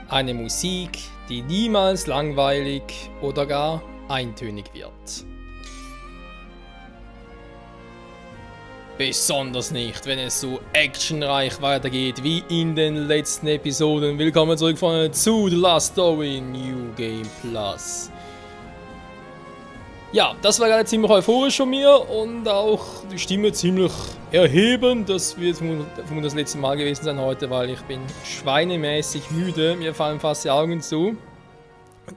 Eine Musik, die niemals langweilig oder gar eintönig wird. Besonders nicht, wenn es so actionreich weitergeht wie in den letzten Episoden. Willkommen zurück zu The Last Story New Game Plus. Ja, das war gerade ziemlich euphorisch von mir und auch die Stimme ziemlich erhebend. Das wird vermutlich das letzte Mal gewesen sein heute, weil ich bin schweinemäßig müde. Mir fallen fast die Augen zu.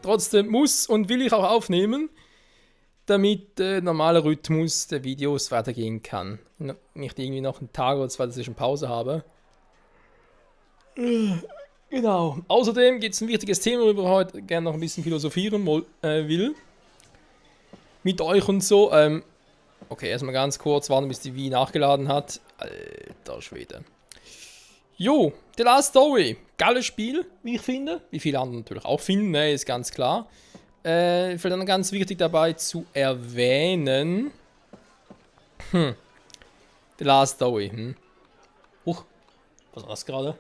Trotzdem muss und will ich auch aufnehmen, damit der normale Rhythmus der Videos weitergehen kann. Und nicht irgendwie noch einen Tag oder zwei dazwischen Pause habe. Genau. Außerdem gibt es ein wichtiges Thema, worüber ich heute gerne noch ein bisschen philosophieren will. Mit euch und so. Okay, erstmal ganz kurz warten, bis die Wii nachgeladen hat. Alter Schwede. Jo, The Last Story. Geiles Spiel, wie ich finde. Wie viele andere natürlich auch finden, ne, ist ganz klar. Vielleicht dann ganz wichtig dabei zu erwähnen. The Last Story. Was war das gerade?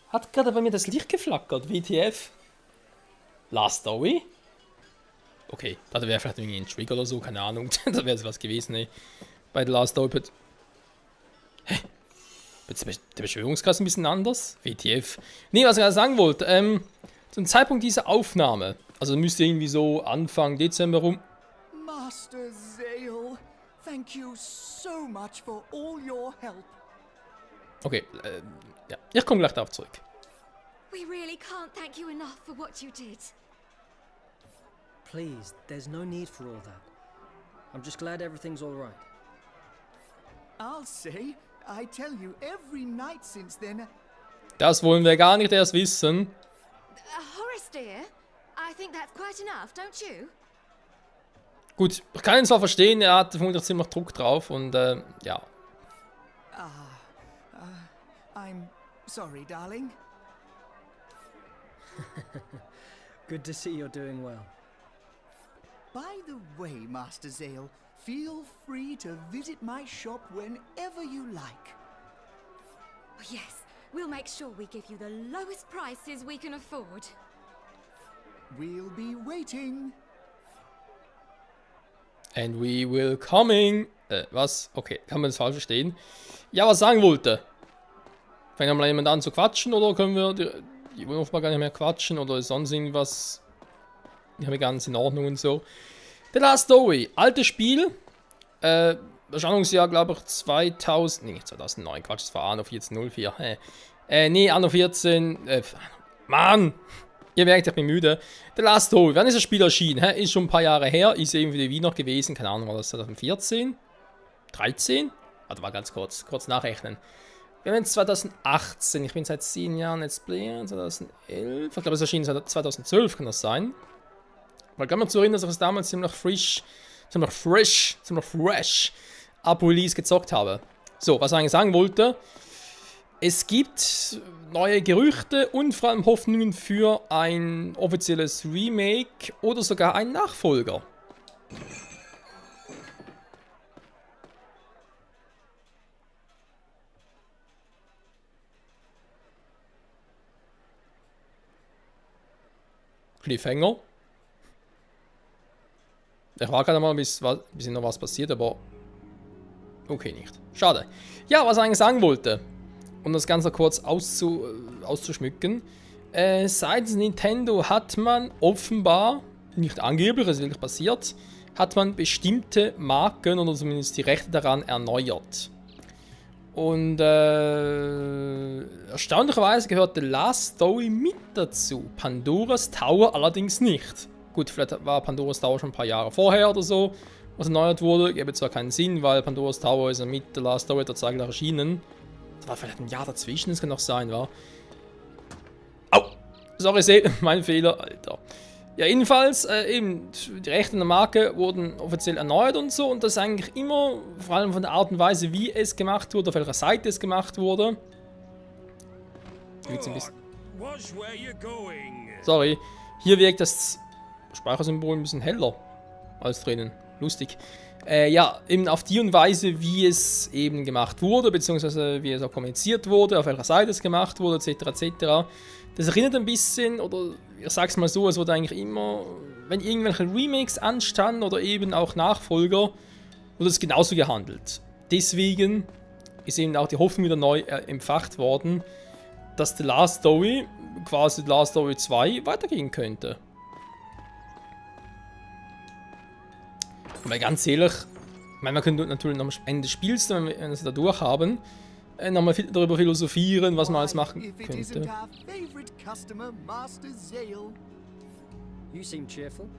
Hat gerade bei mir das Licht geflackert, WTF? Last Story? Okay, das wäre vielleicht irgendwie ein Trigger oder so, keine Ahnung. Da wäre es was gewesen, ey. Bei The Last Story. Hä? Ist der Beschwörungskreis ein bisschen anders? WTF. Nee, was ich gerade sagen wollte, zum Zeitpunkt dieser Aufnahme, also müsste irgendwie so Anfang Dezember rum. Master Zale, thank you so much for all your help. Okay, ja, ich komme gleich darauf zurück. We really can't thank you enough for what you did. Please, there's no need for all that. I'm just glad everything's all right. I'll say, I tell you, every night since then. Das wollen wir gar nicht erst wissen. Horace dear, I think that's quite enough, don't you? Gut, ich kann ihn zwar verstehen, er hat vermutlich ziemlich Druck drauf und ja. I'm sorry, darling. Good to see you're doing well. By the way, Master Zale, feel free to visit my shop whenever you like. Oh, yes, we'll make sure we give you the lowest prices we can afford. We'll be waiting. And we will coming. Was? Okay, kann man das falsch verstehen? Ja, was sagen wollte. Fängt mal jemand an zu quatschen oder können wir die offenbar gar nicht mehr quatschen oder sonst irgendwas? Die haben wir ganz in Ordnung und so. The Last Story, altes Spiel. Erscheinungsjahr, glaube ich, 2000. Nee, nicht 2009, Quatsch, das war Anno 1404. Nee, Anno 14. Mann! Ihr merkt, ich bin müde. The Last Story, wann ist das Spiel erschienen? Ist schon ein paar Jahre her, ist eben für die Wii noch gewesen. Keine Ahnung, war das 2014? 13? Warte mal ganz kurz nachrechnen. Wir haben jetzt 2018, ich bin seit 10 Jahren Let's Player, 2011. Ich glaube, es erschien 2012, kann das sein? Weil kann man zu erinnern, dass ich es damals ziemlich fresh ab Release gezockt habe. So, was ich eigentlich sagen wollte. Es gibt neue Gerüchte und vor allem Hoffnungen für ein offizielles Remake oder sogar einen Nachfolger. Cliffhanger. Ich war gerade mal, bis noch was passiert, aber okay, nicht. Schade. Ja, was ich eigentlich sagen wollte, um das Ganze kurz auszuschmücken. Seitens Nintendo hat man offenbar, nicht angeblich, es ist wirklich passiert, hat man bestimmte Marken oder zumindest die Rechte daran erneuert. Und erstaunlicherweise gehört The Last Story mit dazu. Pandora's Tower allerdings nicht. Gut, vielleicht war Pandora's Tower schon ein paar Jahre vorher oder so, was erneuert wurde. Gäbe zwar keinen Sinn, weil Pandora's Tower ist ja mit The Last Story tatsächlich erschienen. Das war vielleicht ein Jahr dazwischen, das kann noch sein, war. Au! Sorry, mein Fehler, Alter. Ja, jedenfalls, eben, die Rechte der Marke wurden offiziell erneuert und so. Und das eigentlich immer, vor allem von der Art und Weise, wie es gemacht wurde, auf welcher Seite es gemacht wurde. Sorry, hier wirkt das Speichersymbol ein bisschen heller als drinnen. Lustig. Ja, eben auf die und Weise, wie es eben gemacht wurde, beziehungsweise wie es auch kommuniziert wurde, auf welcher Seite es gemacht wurde, etc. etc. Das erinnert ein bisschen, oder ich sag's mal so, es wurde eigentlich immer, wenn irgendwelche Remakes anstanden oder eben auch Nachfolger, wurde es genauso gehandelt. Deswegen ist eben auch die Hoffnung wieder neu empfacht worden, dass The Last Story, quasi The Last Story 2, weitergehen könnte. Weil ganz ehrlich, ich meine, man könnte natürlich am Ende des Spiels, wenn wir es da durch haben, nochmal darüber philosophieren, was man alles machen If it könnte. isn't our favorite customer, Master Zale. You seem cheerful.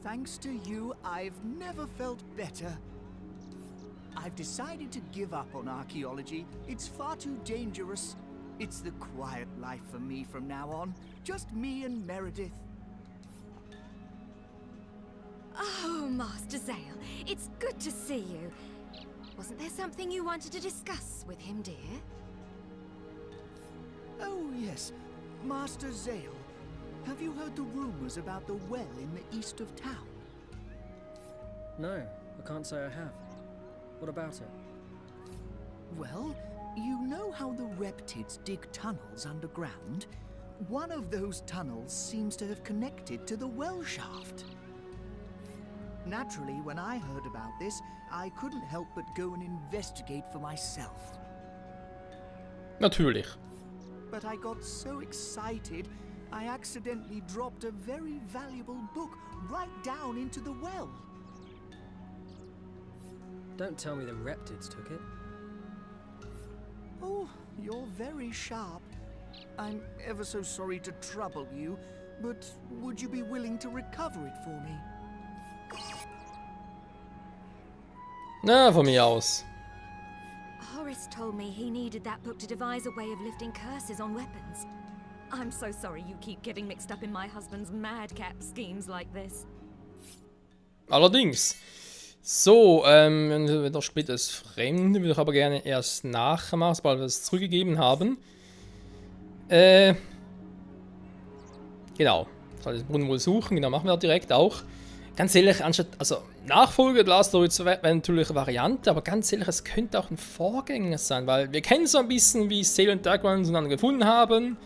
Thanks to you, I've never felt better. I've decided to give up on archaeology. It's far too dangerous. It's the quiet life for me from now on. Just me and Meredith. Oh, Master Zale, it's good to see you. Wasn't there something you wanted to discuss with him, dear? Oh, yes. Master Zale, have you heard the rumors about the well in the east of town? No, I can't say I have. What about it? Well, you know how the Reptids dig tunnels underground? One of those tunnels seems to have connected to the well shaft. Naturally, when I heard about this, I couldn't help but go and investigate for myself. Natürlich. But I got so excited, I accidentally dropped a very valuable book right down into the well. Don't tell me the Reptids took it. Oh, you're very sharp. I'm ever so sorry to trouble you, but would you be willing to recover it for me? Na, von mir aus. Horace told me he needed that book to devise a way of lifting curses on weapons. I'm so sorry you keep getting mixed up in my husband's madcap schemes like this. Allerdings. So, wenn das Spiel ist fremd, würde ich aber gerne erst nachmachen, sobald wir es zurückgegeben haben. Genau. Soll ich den Brunnen wohl suchen, genau, machen wir direkt auch. Ganz ehrlich, anstatt, also Nachfolger The Last Story 2 wäre natürlich eine Variante, aber ganz ehrlich, es könnte auch ein Vorgänger sein, weil wir kennen so ein bisschen, wie Zale und Dagran zueinander gefunden haben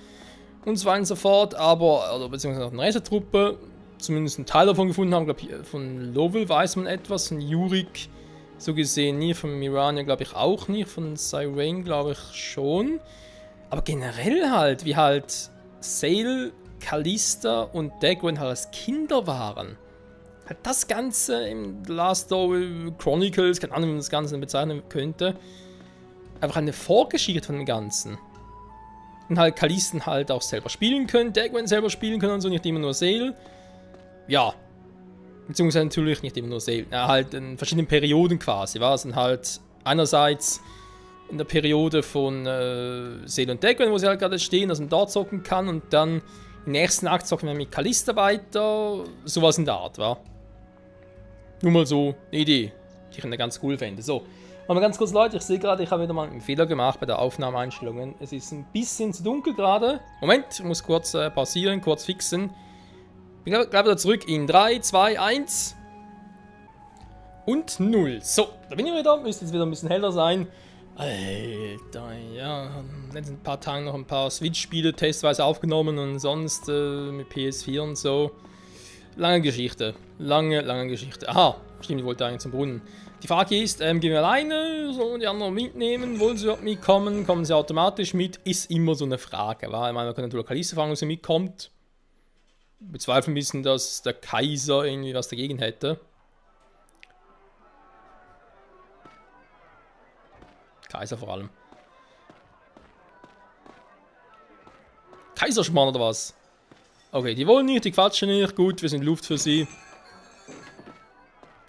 und so weiter und so fort, aber, oder beziehungsweise auch eine Reisetruppe, zumindest einen Teil davon gefunden haben, glaube ich, von Lovell weiß man etwas, von Yurik so gesehen nie, von Mirania glaube ich auch nicht, von Cyrene glaube ich schon, aber generell halt, wie halt Zale, Callista und Dagran halt als Kinder waren. Halt das Ganze im The Last Story Chronicles, keine Ahnung, wie man das Ganze bezeichnen könnte, einfach eine Vorgeschichte von dem Ganzen. Und halt Callisten halt auch selber spielen können, Dagran selber spielen können und so, nicht immer nur Zale. Ja. Beziehungsweise natürlich nicht immer nur Zale, halt in verschiedenen Perioden quasi, war es dann halt einerseits in der Periode von Zale und Dagran, wo sie halt gerade stehen, dass man dort zocken kann und dann im nächsten Akt zocken wir mit Callista weiter, sowas in der Art, wa? Nur mal so eine Idee, die ich ganz cool fände. So, mal ganz kurz, Leute, ich sehe gerade, ich habe wieder mal einen Fehler gemacht bei der Aufnahmeeinstellungen. Es ist ein bisschen zu dunkel gerade. Moment, ich muss kurz pausieren, kurz fixen. Bin gleich wieder zurück in 3, 2, 1 und 0. So, da bin ich wieder, müsste jetzt wieder ein bisschen heller sein. Alter, ja, in ein paar Tagen noch ein paar Switch-Spiele testweise aufgenommen und sonst mit PS4 und so. Lange Geschichte. Lange Geschichte. Aha, stimmt, ich wollte eigentlich zum Brunnen. Die Frage ist, gehen wir alleine, sollen die anderen mitnehmen, wollen sie mitkommen, kommen sie automatisch mit, ist immer so eine Frage. Wa? Ich meine, man kann natürlich Callista fragen, ob sie mitkommt. Bezweifeln ein bisschen, dass der Kaiser irgendwie was dagegen hätte. Kaiser vor allem. Kaiserschmarrn oder was? Okay, die wollen nicht, die quatschen nicht. Gut, wir sind Luft für sie.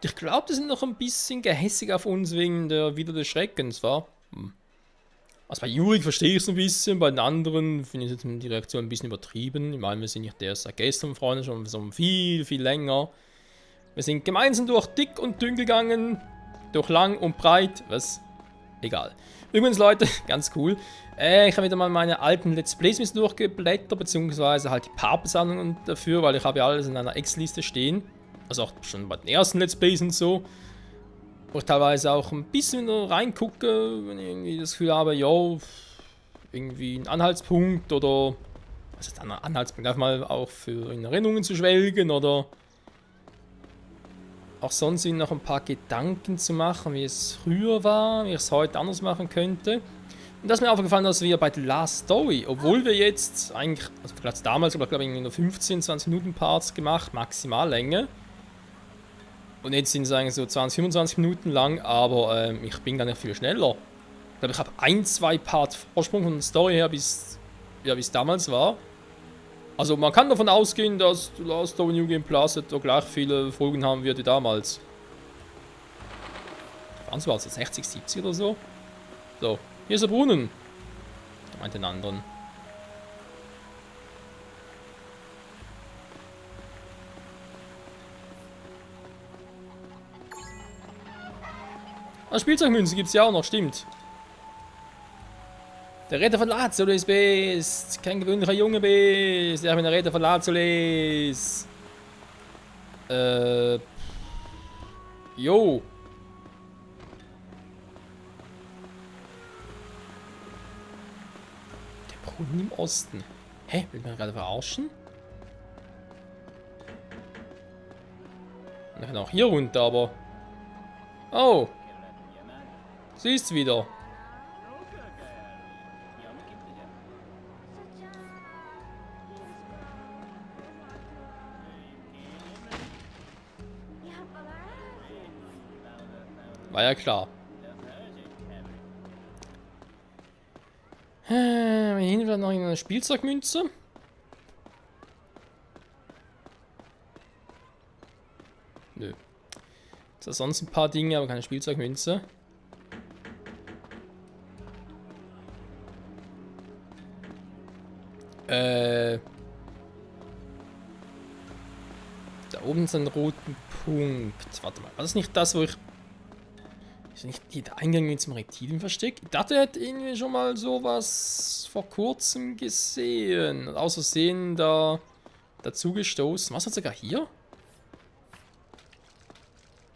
Ich glaube, die sind noch ein bisschen gehässig auf uns wegen der Wieder des Schreckens, wa? Also bei Yurik verstehe ich es ein bisschen, bei den anderen finde ich die Reaktion ein bisschen übertrieben. Ich meine, wir sind nicht erst seit gestern Freunde, schon so viel länger. Wir sind gemeinsam durch dick und dünn gegangen, durch lang und breit, was? Egal. Übrigens, Leute, ganz cool. Ich habe wieder mal meine alten Let's Plays mit durchgeblättert, beziehungsweise halt die Paarbesammlungen dafür, weil ich habe ja alles in einer Excel-Liste stehen. Also auch schon bei den ersten Let's Plays und so. Wo ich teilweise auch ein bisschen reingucke, wenn ich irgendwie das Gefühl habe, jo, irgendwie ein Anhaltspunkt oder. Was ist ein Anhaltspunkt? Einfach mal auch für in Erinnerungen zu schwelgen oder. Auch sonst noch ein paar Gedanken zu machen, wie es früher war, wie ich es heute anders machen könnte. Und da ist mir aufgefallen, dass wir bei The Last Story, obwohl wir jetzt eigentlich, also vielleicht damals, aber glaube ich in nur 15, 20 Minuten Parts gemacht, Maximallänge. Und jetzt sind es eigentlich so 20, 25 Minuten lang, aber ich bin gar nicht viel schneller. Ich glaube, ich habe 1, 2 Part Vorsprung von der Story her, bis es damals war. Also man kann davon ausgehen, dass The Last Story New Game Plus etwa gleich viele Folgen haben wie damals. Wann war es? 60, 70 oder so? So, hier ist der Brunnen. Ich meinte den anderen. Ah, Spielzeugmünzen gibt es ja auch noch, stimmt. Der Retter von Lazulis bist. Kein gewöhnlicher Junge bist. Ich bin der Retter von Lazulis. Jo. Der Brunnen im Osten. Hä? Will man gerade verarschen? Man kann auch hier runter, aber. Oh. Siehst wieder. War ja klar. Hier hinten vielleicht noch eine Spielzeugmünze. Nö. Da sonst ein paar Dinge, aber keine Spielzeugmünze. Da oben ist ein roten Punkt. Warte mal, war das nicht das, wo ich... Ist nicht der Eingang zum Reptilienversteck? Ich dachte, er hätte irgendwie schon mal sowas vor kurzem gesehen. Aus Versehen da dazu gestoßen. Was hat sogar hier?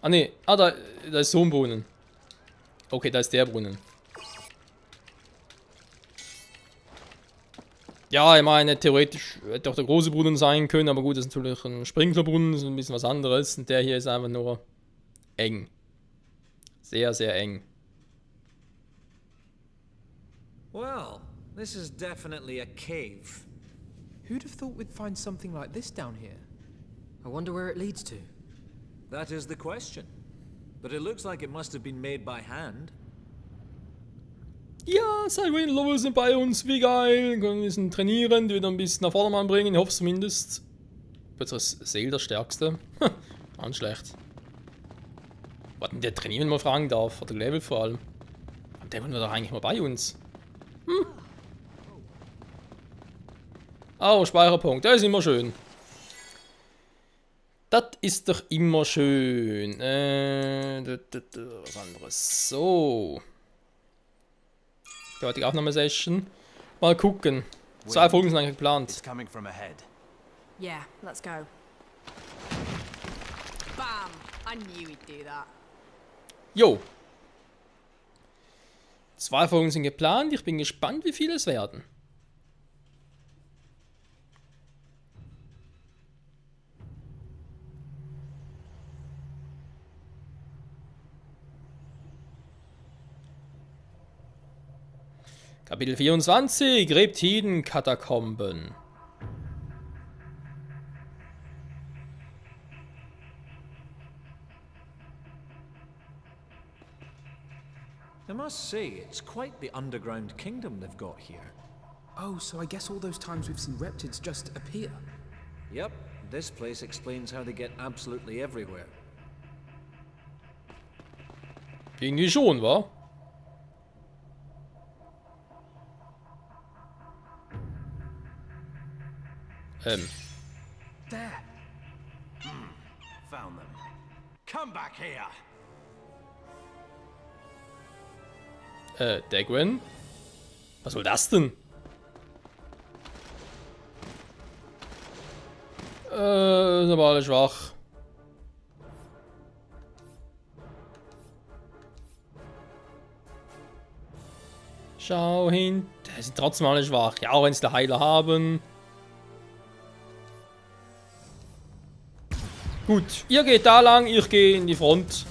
Ah ne, da ist so ein Brunnen. Okay, da ist der Brunnen. Ja, ich meine, theoretisch hätte auch der große Brunnen sein können, aber gut, das ist natürlich ein Sprinklerbrunnen, das ist ein bisschen was anderes. Und der hier ist einfach nur eng. Sehr, sehr eng. Well, this is definitely a cave. Who'd have thought we'd find something like this down here? I wonder where it leads to. That is the question. But it looks like it must have been made by hand. Ja, Cyberwing Lover sind bei uns, wie geil. Können ein bisschen trainieren, die wieder ein bisschen nach Vordermann bringen, ich hoffe zumindest. Plötzlich ist Seel der Stärkste. Ganz schlecht. Warten, der trainieren mal fragen darf, oder Level vor allem. Und der war doch eigentlich mal bei uns. Oh, Speicherpunkt, das ist immer schön. Das ist doch immer schön. Was anderes. So. Die heutige Aufnahmesession. Mal gucken. 2 Folgen sind eigentlich geplant. It's coming from ahead. Yeah, let's go. Bam! I knew he'd do that. Jo. 2 Folgen sind geplant. Ich bin gespannt, wie viele es werden. Kapitel 24, Reptiden-Katakomben. I must say, it's quite the underground kingdom they've got here. Oh, so I guess all those times we've seen reptids just appear. Yep, this place explains how they get absolutely everywhere. Irgendwie schon, wa? There. Found them. Come back here! Dagwen? Was soll das denn? Sind aber alle schwach. Schau hin. Die sind trotzdem alle schwach. Ja, auch wenn sie den Heiler haben. Gut, ihr geht da lang, ich gehe in die Front.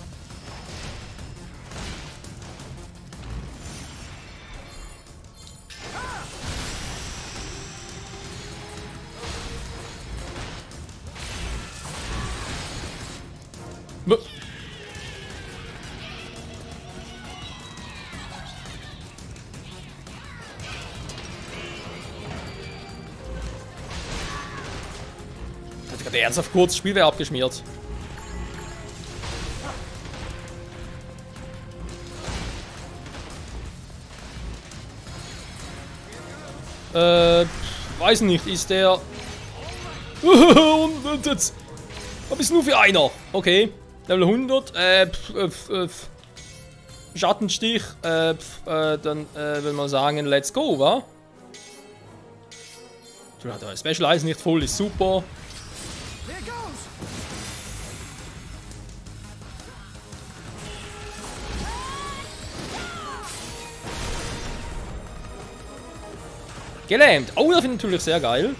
Hat gerade ernsthaft kurz das Spielwehr abgeschmiert. Weiß nicht, ist der... Und jetzt... Was ist nur für einer? Okay. Level 100. Schattenstich. Dann will man sagen, let's go, wa? Du hast Special Eyes nicht voll, ist super. There goes! Gelähmt. Oh, das finde ich natürlich sehr geil.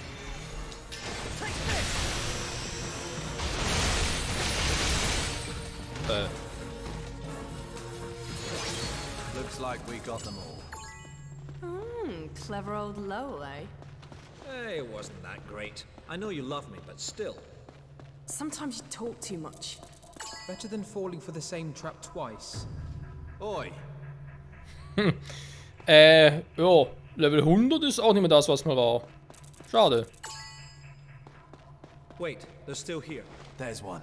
Looks like we got them all. Clever old Lowell, eh? Hey, it wasn't that great. I know you love me, but still. Sometimes you talk too much. Better than falling for the same trap twice. Oi. Ja. Level 100 ist auch nicht mehr das, was mal war. Schade. Wait, they're still here. There's one.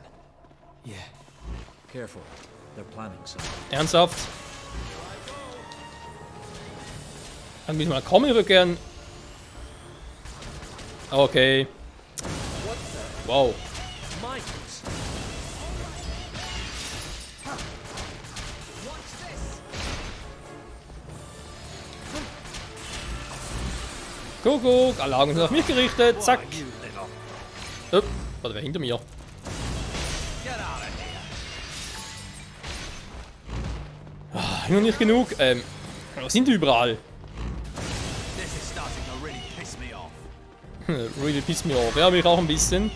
Yeah. Careful. They're planning something. Ernsthaft? Kann mich mal kommen, ich würde gern. Okay. Wow. Mines! Kuckuck, alle Augen sind auf mich gerichtet. Zack. You little. Warte, wer hinter mir? Noch nicht genug. Was sind die überall? This is starting to really piss me off. Really piss me off. Ja, mich auch ein bisschen.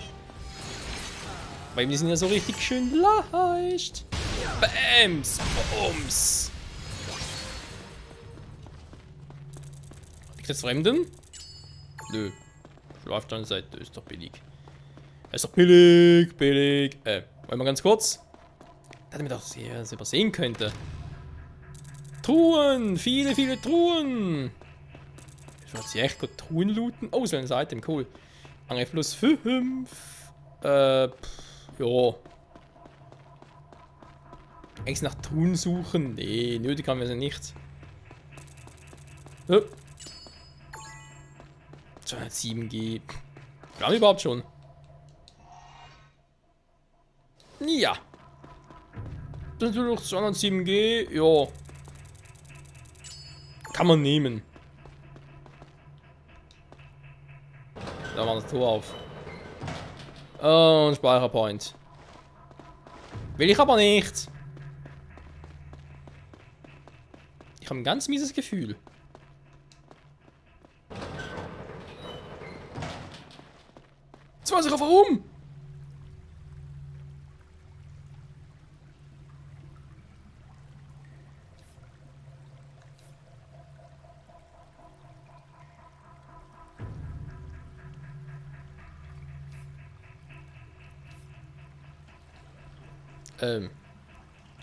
Weil die sind ja so richtig schön leicht. Bams. Bums. Hab ich das Fremden? Nö. Läuft an der Seite. Ist doch billig. Ist doch billig. Billig. Wollen wir ganz kurz? Dass ich mir doch sehr übersehen könnte. Truhen! Viele, viele Truhen! Ich wollte sie echt gut Truhen looten. Oh, so ein Item, cool. Angriff plus 5. Ja. Echt nach Truhen suchen? Nee, nötig haben wir sie nicht. 207G. Haben wir überhaupt schon? Ja. Das ist natürlich 207G. Ja. Kann man nehmen. Da war das Tor auf. Und Speicherpoint. Will ich aber nicht. Ich habe ein ganz mieses Gefühl. Jetzt weiß ich auch warum.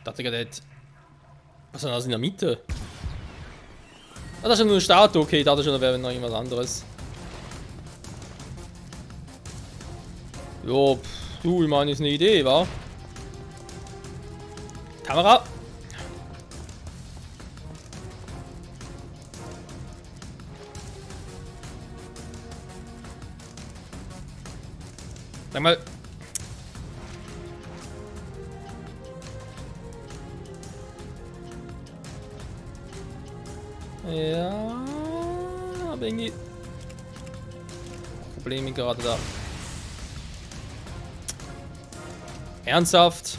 Dachte gerade, was ist denn das in der Mitte? Ah, das ist ja nur eine Statue, okay, da schon, da wäre noch irgendwas anderes. Jo, du, ich meine, ist eine Idee, wa? Kamera! Sag mal. Ja, aber irgendwie Probleme gerade da. Ernsthaft?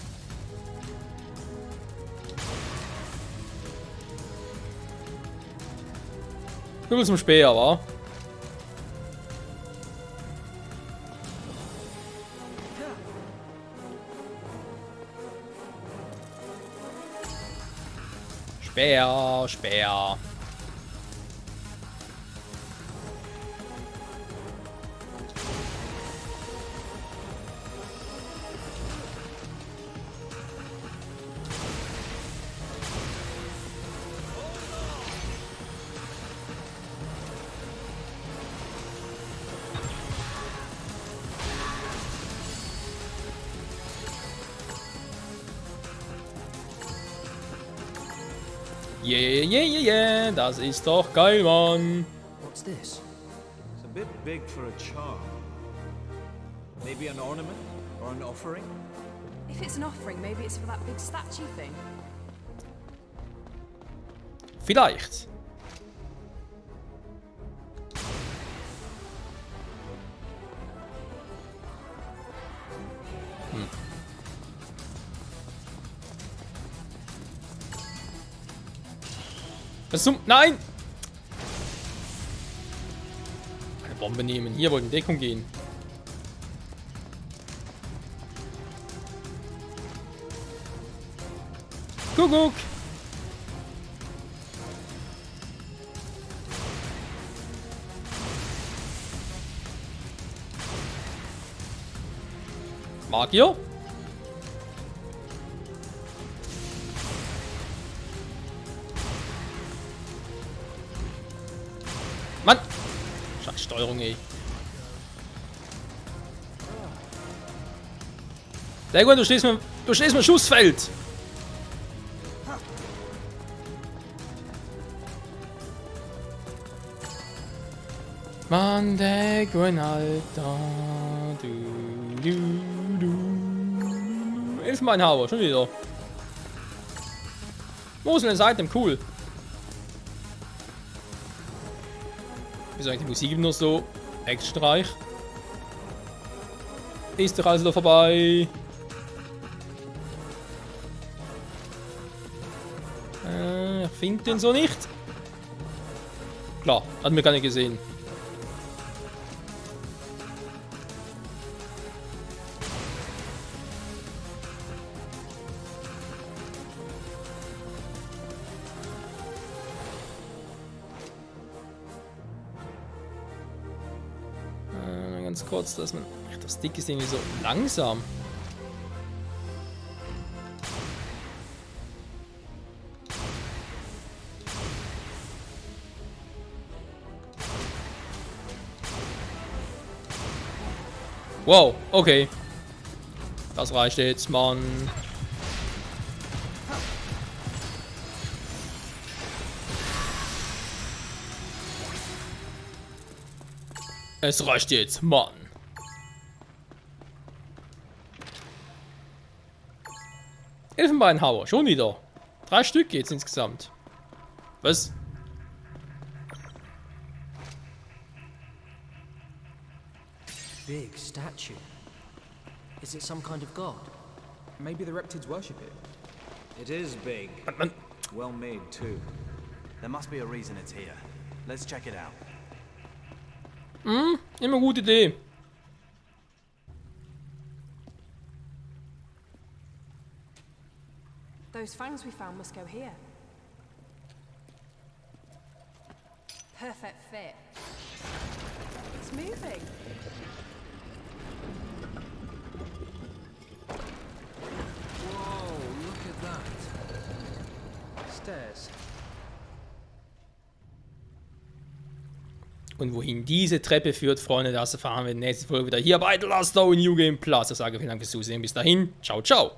Nur zum Speer, wa? Speer, Speer. Yeah, yeah, yeah, yeah, das ist doch geil, Mann. What's this? It's a bit big for a charm. Maybe an ornament or an offering? If it's an offering, maybe it's for that big statue thing. Vielleicht. Was zum... Nein! Eine Bombe nehmen. Hier wollten in Deckung gehen. Kuckuck! Magier? Mann! Scheiß Steuerung, ey. Sehr gut, du stehst mir im Schussfeld. Mann, Dagon, Alter. Elfenbeinhauer, schon wieder. Wo ist denn das Item? Cool. Wieso eigentlich die Musik immer noch so actionreich? Ist doch also da vorbei. Ich finde den so nicht. Klar, hat mir gar nicht gesehen. Ganz kurz, dass man... Ach, das Stick ist irgendwie so langsam. Wow, okay. Das reicht jetzt, Mann. Es reicht jetzt, Mann. Elfenbeinhauer, schon wieder. 3 Stück geht's insgesamt. Was? Big statue. Is it some kind of god? Maybe the Reptids worship it. It is big. Well made, too. There must be a reason it's here. Let's check it out. Immer gute Idee. Those fangs we found must go here. Perfect fit. It's moving. Whoa, look at that. Stairs. Und wohin diese Treppe führt, Freunde, das erfahren wir in der nächsten Folge wieder hier bei The Last Story New Game Plus. Ich sage vielen Dank fürs Zusehen. Bis dahin. Ciao, ciao.